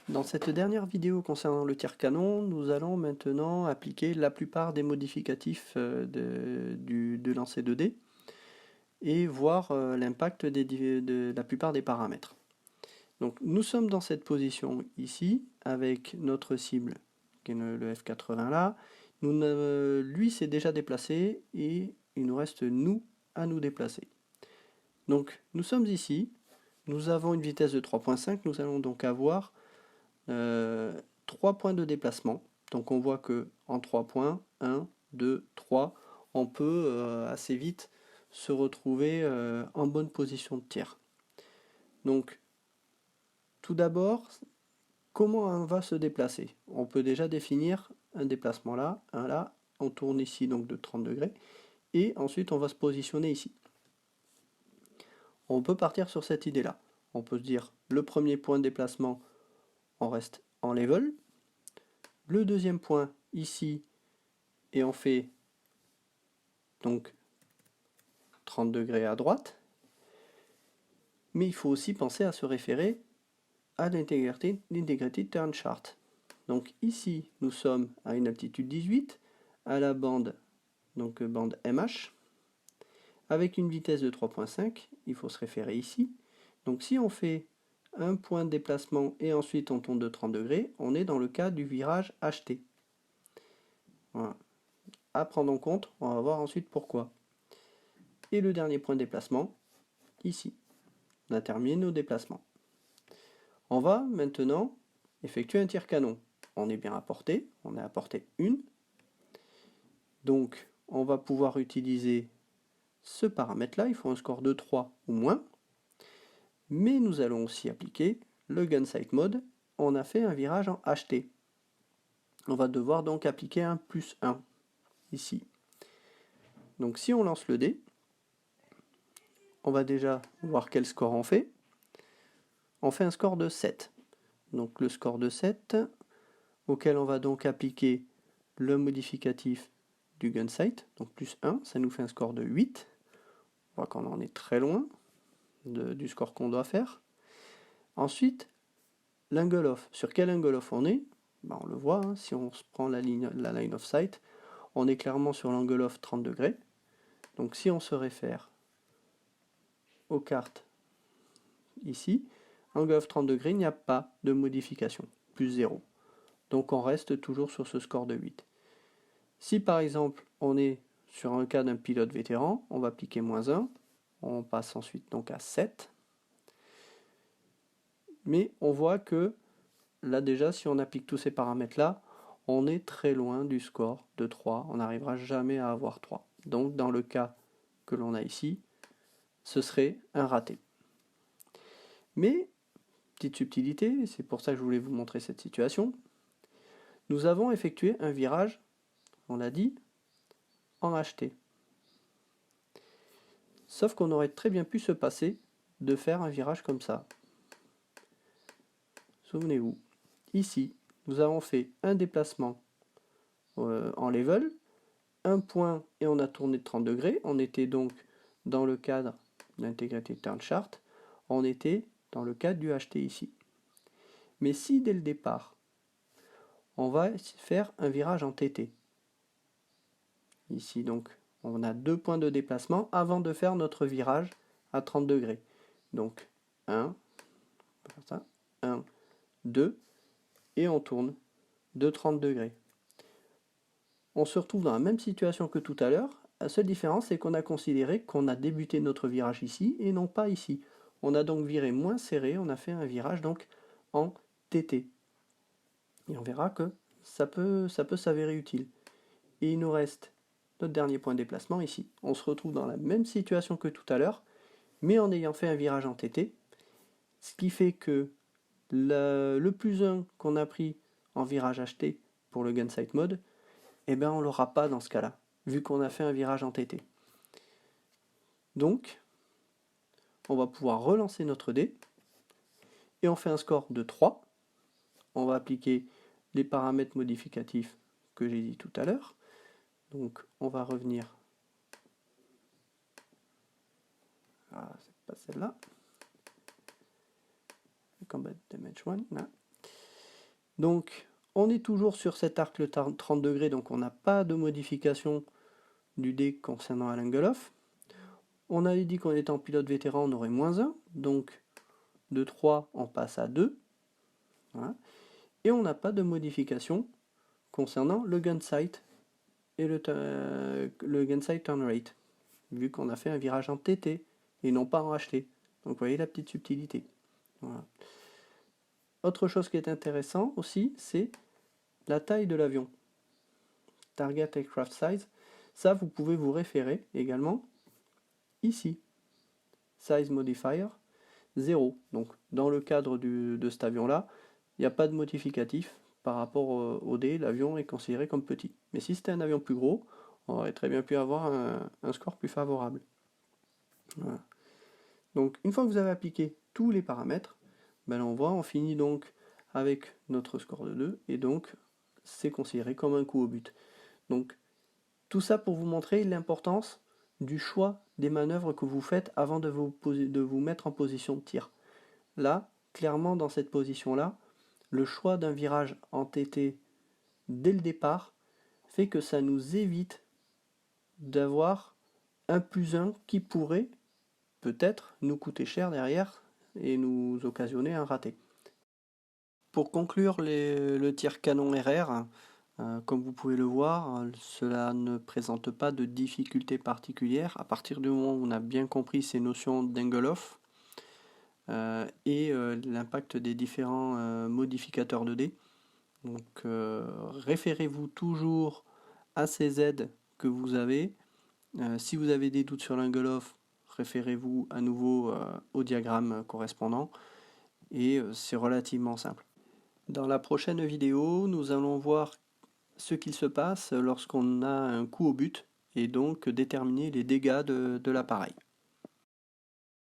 Dans cette dernière vidéo concernant le tir canon, nous allons maintenant appliquer la plupart des modificatifs de lancer 2D et voir l'impact de la plupart des paramètres. Donc nous sommes dans cette position ici avec notre cible qui est le F80 là. Lui s'est déjà déplacé et il nous reste nous à nous déplacer. Donc nous sommes ici, nous avons une vitesse de 3.5, nous allons donc avoir 3 points de déplacement. Donc on voit que en 3 points, 1, 2, 3, on peut assez vite se retrouver en bonne position de tir. Donc tout d'abord, comment on va se déplacer? On peut déjà définir un déplacement là, un là, on tourne ici donc de 30 degrés, et ensuite on va se positionner ici. On peut partir sur cette idée là. On peut se dire le premier point de déplacement, on reste en level. Le deuxième point ici, et on fait donc 30 degrés à droite. Mais il faut aussi penser à se référer à l'integrated turn chart. Donc ici, nous sommes à une altitude 18, à la bande, donc bande MH, avec une vitesse de 3.5, il faut se référer ici. Donc si on fait un point de déplacement et ensuite on tourne de 30 degrés, on est dans le cas du virage HT. Voilà. À prendre en compte, on va voir ensuite pourquoi. Et le dernier point de déplacement, ici. On a terminé nos déplacements. On va maintenant effectuer un tir canon. On est bien à portée, on est à portée 1. Donc on va pouvoir utiliser ce paramètre-là, il faut un score de 3 ou moins. Mais nous allons aussi appliquer le gun sight mode. On a fait un virage en HT. On va devoir donc appliquer un +1 ici. Donc si on lance le dé, on va déjà voir quel score on fait. On fait un score de 7. Donc le score de 7, auquel on va donc appliquer le modificatif du gun sight, donc +1, ça nous fait un score de 8. On voit qu'on en est très loin du score qu'on doit faire. Ensuite, l'angle off. Sur quel angle off on est? On le voit, hein, si on se prend la line of sight, on est clairement sur l'angle off 30 degrés. Donc si on se réfère aux cartes ici, angle off 30 degrés, il n'y a pas de modification, +0. Donc on reste toujours sur ce score de 8. Si par exemple on est sur un cas d'un pilote vétéran, on va appliquer -1, on passe ensuite donc à 7. Mais on voit que là déjà, si on applique tous ces paramètres là, on est très loin du score de 3, on n'arrivera jamais à avoir 3. Donc dans le cas que l'on a ici, ce serait un raté. Mais, petite subtilité, c'est pour ça que je voulais vous montrer cette situation, nous avons effectué un virage, on l'a dit, en HT. Sauf qu'on aurait très bien pu se passer de faire un virage comme ça. Souvenez-vous, ici, nous avons fait un déplacement en level, un point et on a tourné de 30 degrés. On était donc dans le cadre d'integrated turn chart, on était dans le cadre du HT ici. Mais si dès le départ, on va faire un virage en TT, ici donc, on a 2 points de déplacement avant de faire notre virage à 30 degrés. Donc 1, 1, 2, et on tourne de 30 degrés. On se retrouve dans la même situation que tout à l'heure. La seule différence, c'est qu'on a considéré qu'on a débuté notre virage ici et non pas ici. On a donc viré moins serré, on a fait un virage donc en TT. Et on verra que ça peut s'avérer utile. Et il nous reste notre dernier point de déplacement ici. On se retrouve dans la même situation que tout à l'heure, mais en ayant fait un virage en TT, ce qui fait que le +1 qu'on a pris en virage HT pour le gun sight mode, eh bien on ne l'aura pas dans ce cas-là, vu qu'on a fait un virage en TT. Donc, on va pouvoir relancer notre dé, et on fait un score de 3. On va appliquer les paramètres modificatifs que j'ai dit tout à l'heure. Donc, on va revenir. Ah, c'est pas celle-là. Combat Damage 1, là. Donc on est toujours sur cet arc le 30 degrés, donc on n'a pas de modification du dé concernant l'angle off. On avait dit qu'on était en pilote vétéran, on aurait -1, donc de 3 on passe à 2. Voilà. Et on n'a pas de modification concernant le gun sight et le gun sight turn rate, vu qu'on a fait un virage en TT et non pas en HT. Donc vous voyez la petite subtilité. Voilà. Autre chose qui est intéressant aussi, c'est la taille de l'avion. Target Aircraft Size. Ça, vous pouvez vous référer également ici. Size Modifier 0. Donc dans le cadre de cet avion-là, il n'y a pas de modificatif par rapport au dé, l'avion est considéré comme petit. Mais si c'était un avion plus gros, on aurait très bien pu avoir un score plus favorable. Voilà. Donc une fois que vous avez appliqué tous les paramètres, ben on finit donc avec notre score de 2, et donc c'est considéré comme un coup au but. Donc tout ça pour vous montrer l'importance du choix des manœuvres que vous faites avant de vous mettre en position de tir. Là, clairement dans cette position-là, le choix d'un virage en TT dès le départ fait que ça nous évite d'avoir un +1 qui pourrait peut-être nous coûter cher derrière et nous occasionner un raté. Pour conclure le tir canon RR, comme vous pouvez le voir, cela ne présente pas de difficulté particulière à partir du moment où on a bien compris ces notions d'angle off et l'impact des différents modificateurs de dés. Donc référez-vous toujours à ces aides que vous avez. Si vous avez des doutes sur l'angle off, référez-vous à nouveau au diagramme correspondant et c'est relativement simple. Dans la prochaine vidéo, nous allons voir ce qu'il se passe lorsqu'on a un coup au but et donc déterminer les dégâts de l'appareil.